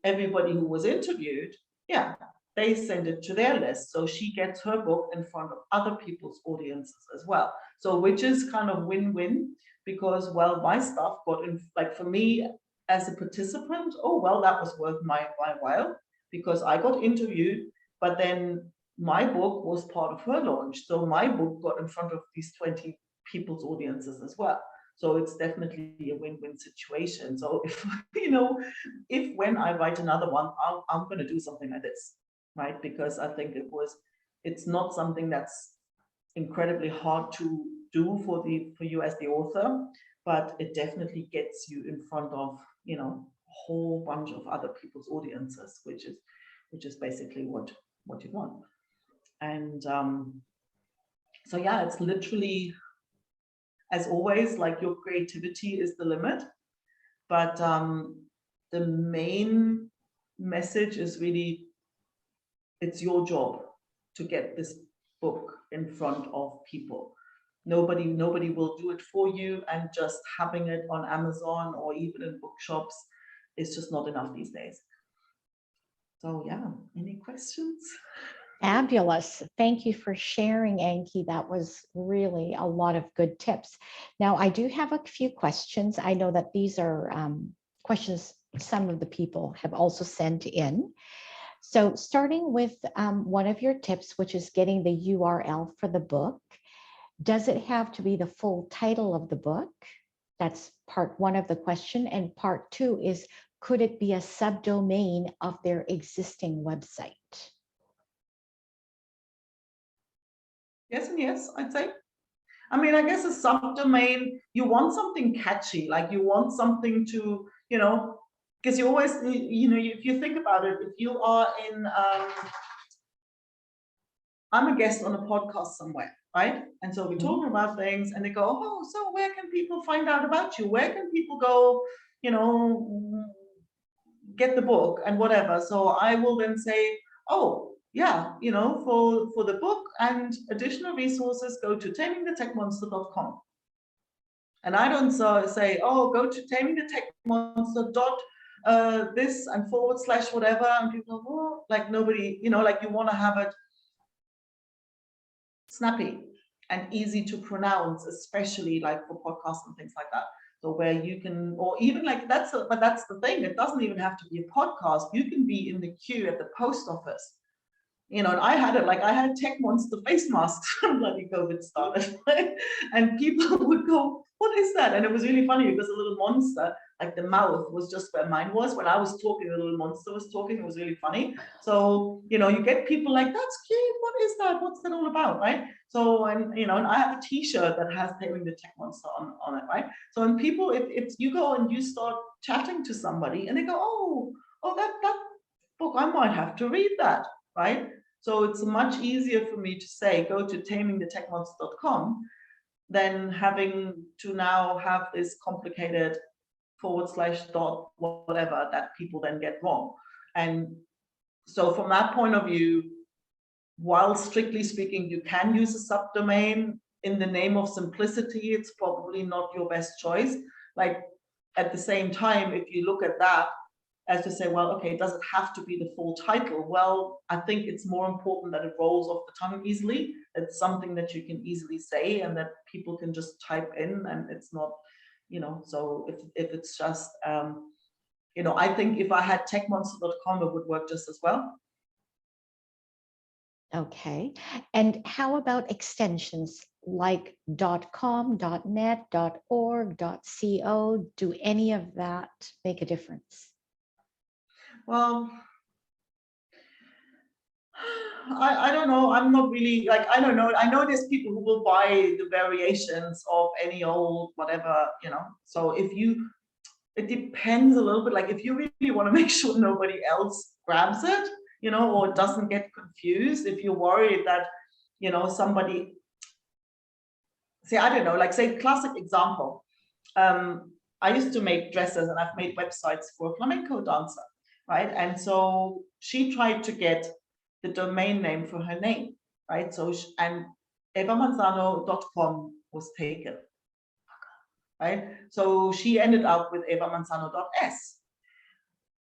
everybody who was interviewed, yeah, they send it to their list. So she gets her book in front of other people's audiences as well. So which is kind of win-win, because, well, my stuff got in, like for me as a participant, oh, well, that was worth my while, because I got interviewed, but then my book was part of her launch. So my book got in front of these 20 people's audiences as well. So it's definitely a win-win situation. So if, if when I write another one, I'm going to do something like this, right? Because I think it's not something that's incredibly hard to do for you as the author, but it definitely gets you in front of, a whole bunch of other people's audiences, which is basically what you want. And so yeah, it's literally, as always, like your creativity is the limit, but the main message is really, it's your job to get this book in front of people. Nobody will do it for you, and just having it on Amazon or even in bookshops is just not enough these days. So yeah, any questions? Fabulous. Thank you for sharing, Anke. That was really a lot of good tips. Now, I do have a few questions. I know that these are questions some of the people have also sent in. So starting with one of your tips, which is getting the URL for the book. Does it have to be the full title of the book? That's part one of the question. And part two is, could it be a subdomain of their existing website? Yes and yes, I'd say. I mean, I guess a subdomain, you want something catchy, like you want something to, because you always, if you think about it, if you are in, I'm a guest on a podcast somewhere, right? And so we're talking about things and they go, oh, so where can people find out about you? Where can people go, get the book and whatever? So I will then say, oh, yeah, for the book and additional resources, go to tamingthetechmonster.com. And I don't say, oh, go to tamingthetechmonster. This and / whatever. And people go, oh, like nobody, like you want to have it snappy and easy to pronounce, especially like for podcasts and things like that. So where you can, or even like but that's the thing. It doesn't even have to be a podcast. You can be in the queue at the post office. And I had it, like I had Tech Monster face masks when bloody COVID started, right? And people would go, what is that? And it was really funny because a little monster, like the mouth was just where mine was. When I was talking, the little monster was talking. It was really funny. So, you get people like, that's cute. What is that? What's that all about, right? So, and I have a t-shirt that has Taming the Tech Monster on it, right? So when people, if you go and you start chatting to somebody and they go, oh, that book, I might have to read that, right? So it's much easier for me to say, go to tamingthetechmonster.com than having to now have this complicated / whatever that people then get wrong. And so from that point of view, while strictly speaking, you can use a subdomain in the name of simplicity, it's probably not your best choice. Like at the same time, if you look at that, as to say, well, okay, does it have to be the full title? Well, I think it's more important that it rolls off the tongue easily. It's something that you can easily say and that people can just type in, and it's not, so if it's just, I think if I had techmonster.com, it would work just as well. Okay. And how about extensions like .com, .net, .org, .co? Do any of that make a difference? Well, I don't know. I'm not really like, I don't know. I know there's people who will buy the variations of any old whatever, So it depends a little bit. Like if you really want to make sure nobody else grabs it, or doesn't get confused, if you're worried that, somebody, say, I don't know, like say classic example. I used to make dresses and I've made websites for a flamenco dancer, right? And so she tried to get the domain name for her name, right? So, and evamanzano.com was taken, right? So she ended up with evamanzano.s,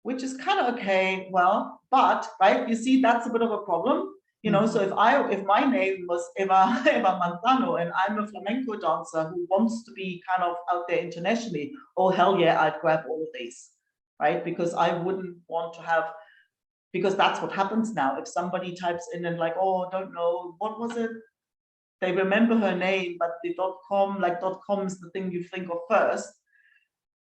which is kind of okay, well, but, right, you see, that's a bit of a problem. So if my name was Eva Manzano and I'm a flamenco dancer who wants to be kind of out there internationally, oh hell yeah, I'd grab all of these, right? Because I wouldn't want to have, because that's what happens now. If somebody types in and like, oh, don't know, what was it? They remember her name, but the .com, like .com is the thing you think of first,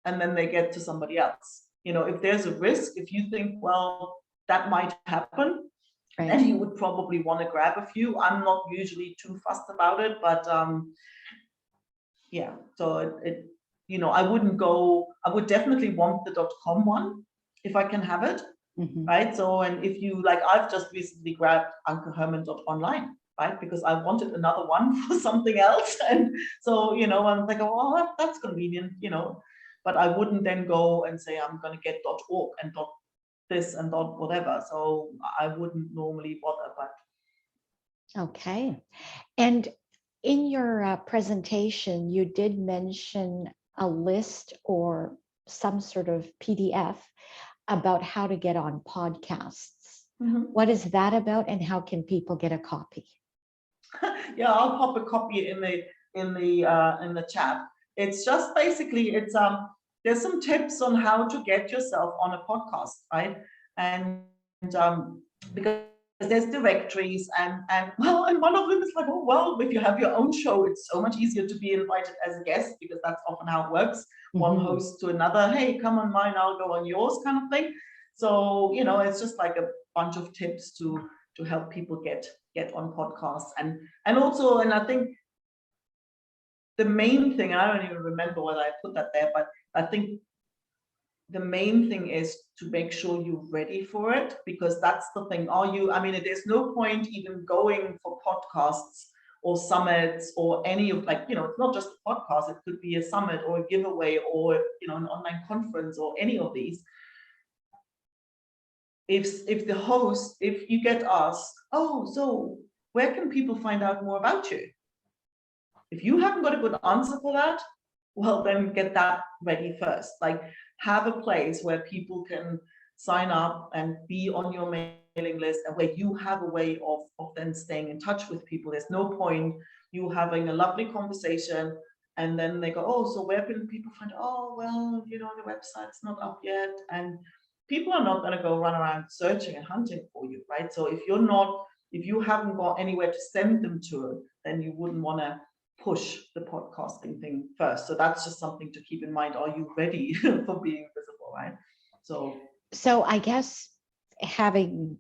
and then they get to somebody else. If there's a risk, if you think, well, that might happen, right, then you would probably want to grab a few. I'm not usually too fussed about it, but yeah, so I would definitely want the .com one if I can have it, right? So, and if you like, I've just recently grabbed ankeherrmann.online, right? Because I wanted another one for something else. And so, I'm like, oh, that's convenient, but I wouldn't then go and say, I'm going to get .org and this and whatever. So I wouldn't normally bother, but. Okay. And in your presentation, you did mention a list or some sort of PDF about how to get on podcasts. What is that about, and how can people get a copy? Yeah, I'll pop a copy in the chat. It's just basically, there's some tips on how to get yourself on a podcast, right? And because there's directories and one of them is like, oh well, if you have your own show, it's so much easier to be invited as a guest, because that's often how it works. One host to another, hey, come on mine, I'll go on yours, kind of thing. So it's just like a bunch of tips to help people get on podcasts, and I think the main thing, and I don't even remember whether I put that there, but I think the main thing is to make sure you're ready for it, because that's the thing. There's no point even going for podcasts or summits or any of, like, it's not just a podcast, it could be a summit or a giveaway or an online conference or any of these. If you get asked, oh, so where can people find out more about you? If you haven't got a good answer for that, well, then get that ready first. Like, have a place where people can sign up and be on your mailing list, and where you have a way of then staying in touch with people. There's no point you having a lovely conversation and then they go, oh, so where can people find, oh, well, the website's not up yet. And people are not going to go run around searching and hunting for you, right? So if you haven't got anywhere to send them to, then you wouldn't want to push the podcasting thing first. So that's just something to keep in mind. Are you ready for being visible, right? So I guess, having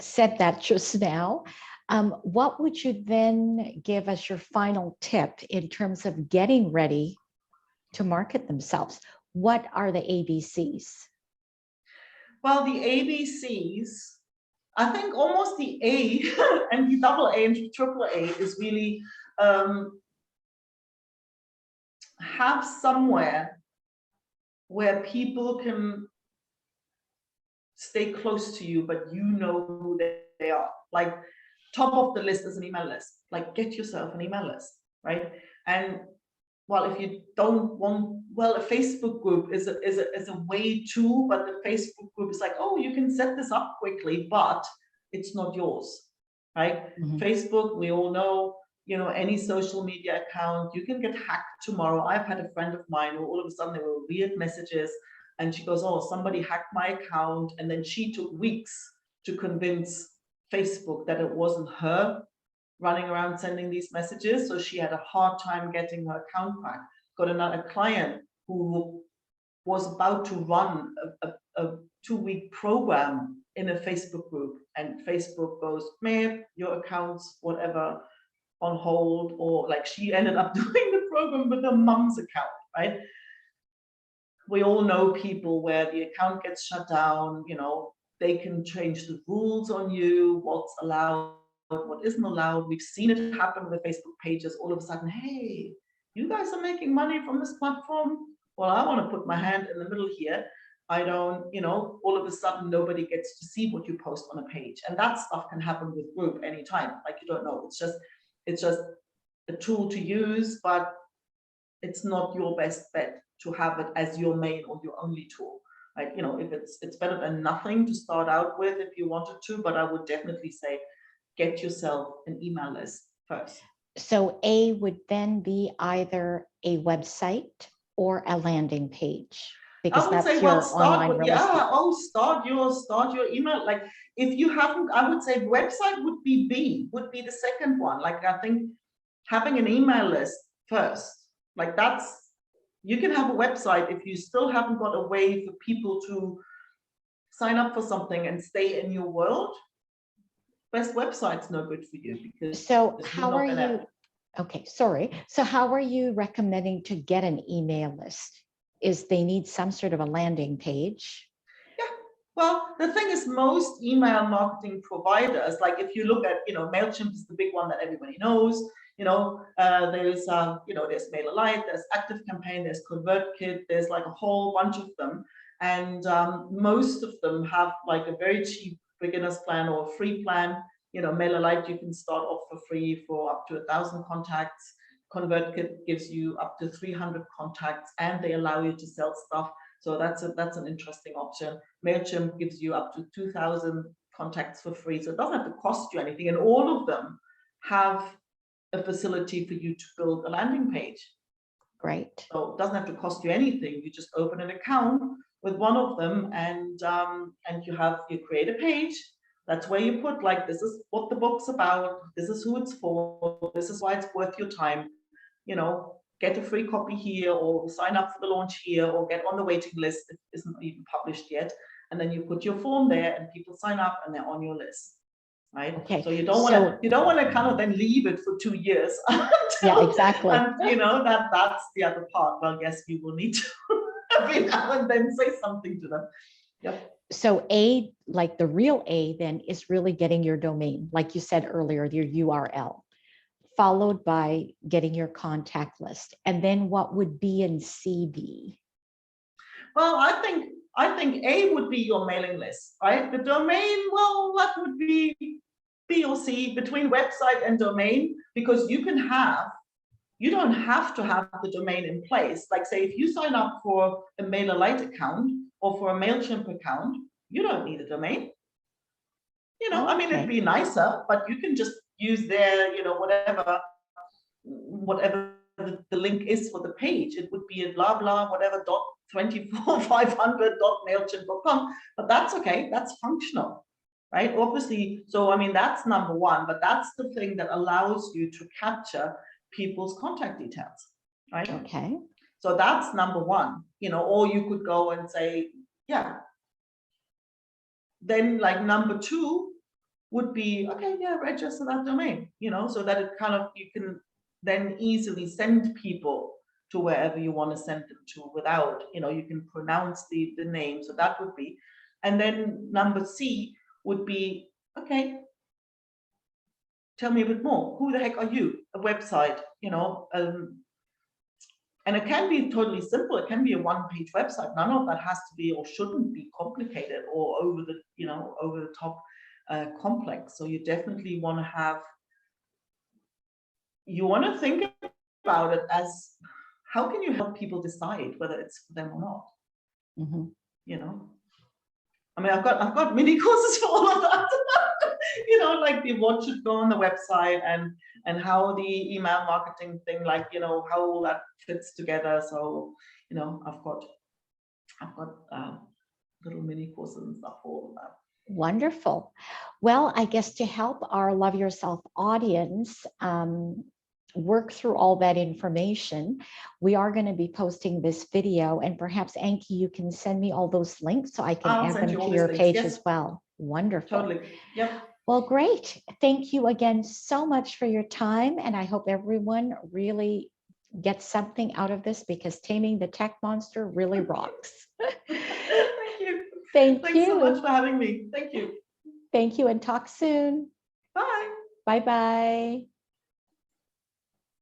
said that just now, what would you then give as your final tip in terms of getting ready to market themselves? What are the ABCs? Well, the ABCs, I think almost the A and the double A and the triple A is really have somewhere where people can stay close to you, but you know who they are. Like, top of the list is an email list. Like, get yourself an email list, right? And well, if you don't want, well, a Facebook group is a way too, but the Facebook group is like, oh, you can set this up quickly, but it's not yours, right? Facebook, we all know, any social media account, you can get hacked tomorrow. I've had a friend of mine who all of a sudden there were weird messages, and she goes, oh, somebody hacked my account, and then she took weeks to convince Facebook that it wasn't her running around sending these messages. So she had a hard time getting her account back. Got another client who was about to run a 2-week program in a Facebook group, and Facebook goes, "Meh, your account's whatever on hold," or like she ended up doing the program with her mom's account, right? We all know people where the account gets shut down, they can change the rules on you, what's allowed, what isn't allowed. We've seen it happen with Facebook pages. All of a sudden, hey, you guys are making money from this platform. Well, I want to put my hand in the middle here. I don't, all of a sudden nobody gets to see what you post on a page. And that stuff can happen with group anytime. Like, you don't know. It's just a tool to use, but it's not your best bet to have it as your main or your only tool. Right? If it's better than nothing to start out with if you wanted to, but I would definitely say get yourself an email list first. So A would then be either a website or a landing page, because that's your online real estate. Start your email. Like, if you haven't, I would say website would be B, would be the second one. Like, I think having an email list first, like you can have a website if you still haven't got a way for people to sign up for something and stay in your world. Best website's no good for you, because so how are you? Okay, sorry. So how are you recommending to get an email list? Is they need some sort of a landing page? Yeah. Well, the thing is, most email marketing providers, like if you look at, MailChimp is the big one that everybody knows. There's MailerLite, there's ActiveCampaign, there's ConvertKit, there's like a whole bunch of them, and most of them have like a very cheap beginner's plan or a free plan. MailerLite, you can start off for free for up to 1,000 contacts. ConvertKit gives you up to 300 contacts, and they allow you to sell stuff. So that's an interesting option. MailChimp gives you up to 2,000 contacts for free. So it doesn't have to cost you anything. And all of them have a facility for you to build a landing page. Great. So it doesn't have to cost you anything. You just open an account with one of them, and you create a page. That's where you put, like, this is what the book's about, this is who it's for, this is why it's worth your time. Get a free copy here, or sign up for the launch here, or get on the waiting list if it isn't even published yet. And then you put your form there, and people sign up, and they're on your list. Right. Okay. So you don't want to kind of then leave it for 2 years. Yeah, exactly. And that's the other part. Well, yes, you will need to every now and then say something to them. Yep. So A, like the real A then, is really getting your domain, like you said earlier, your URL, followed by getting your contact list. And then what would B and C be? Well, I think A would be your mailing list, right? The domain, well, that would be B or C, between website and domain, because you don't have to have the domain in place. Like, say, if you sign up for a MailerLite account or for a MailChimp account, you don't need a domain. Okay. It'd be nicer, but you can just use their, whatever the link is for the page. It would be a blah blah whatever .24500.mailchimp.com, but that's okay. That's functional, right? Obviously. So that's number one, but that's the thing that allows you to capture people's contact details, right? Okay. So that's number one. Or you could go and say, yeah. Then, like, number two would be, okay, yeah, register that domain, so that it kind of, you can then easily send people to wherever you want to send them to without, you can pronounce the name. So that would be, and then number C would be, okay, tell me a bit more. Who the heck are you? A website, and it can be totally simple. It can be a one-page website. None of that has to be or shouldn't be complicated or over the top complex. So you definitely want to think about it as, how can you help people decide whether it's for them or not? Mm-hmm. I've got mini courses for all of that. Like what should go on the website and how the email marketing thing, like, how all that fits together. So, I've got little mini courses and stuff for all of that. Wonderful. Well, I guess to help our Love Yourself audience work through all that information, we are going to be posting this video, and perhaps Anke, you can send me all those links so I can I'll add send them you all to these your links. page Yes, as well. Wonderful. totally. Yep. Well, great. Thank you again so much for your time. And I hope everyone really gets something out of this, because Taming the Tech Monster really rocks. Thank you. Thanks Thanks so much for having me. Thank you. Thank you, and talk soon. Bye. Bye-bye.